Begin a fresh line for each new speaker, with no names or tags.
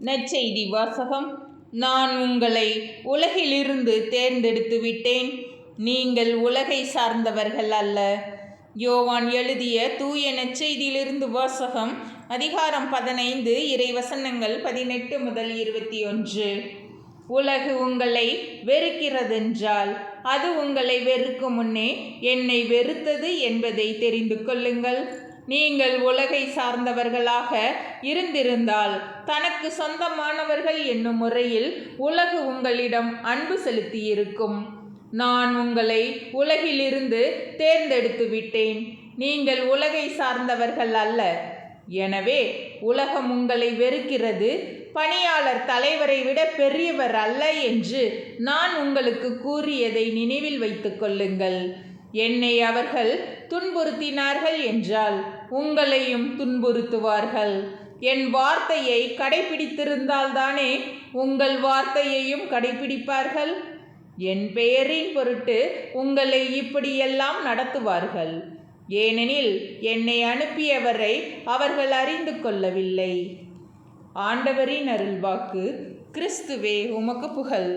நற்செய்தி வாசகம். நான் உங்களை உலகிலிருந்து தேர்ந்தெடுத்து விட்டேன், நீங்கள் உலகை சார்ந்தவர்கள் அல்ல. யோவான் எழுதிய தூய நற்செய்தியிலிருந்து வாசகம். அதிகாரம் 15, இறைவசனங்கள் 18 முதல் 21. உலகு உங்களை வெறுக்கிறதென்றால் அது உங்களை வெறுக்கும் முன்னே என்னை வெறுத்தது என்பதை தெரிந்து கொள்ளுங்கள். நீங்கள் உலகை சார்ந்தவர்களாக இருந்திருந்தால் தனக்கு சொந்தமானவர்கள் என்னும் முறையில் உலகு உங்களிடம் அன்பு செலுத்தியிருக்கும். நான் உங்களை உலகிலிருந்து தேர்ந்தெடுத்து விட்டேன், நீங்கள் உலகை சார்ந்தவர்கள் அல்ல. எனவே உலகம் உங்களை வெறுக்கிறது. பணியாளர் தலைவரை விட பெரியவர் அல்ல என்று நான் உங்களுக்கு கூறியதை நினைவில் வைத்துக் கொள்ளுங்கள். என்னை அவர்கள் துன்புறுத்தினார்கள் என்றால் உங்களையும் துன்புறுத்துவார்கள். என் வார்த்தையை கடைபிடித்திருந்தால்தானே உங்கள் வார்த்தையையும் கடைபிடிப்பார்கள். என் பெயரின் பொருட்டு உங்களை இப்படியெல்லாம் நடத்துவார்கள், ஏனெனில் என்னை அனுப்பியவரை அவர்கள் அறிந்து கொள்ளவில்லை. ஆண்டவரின் அருள்வாக்கு. கிறிஸ்துவே உமக்கு புகழ்.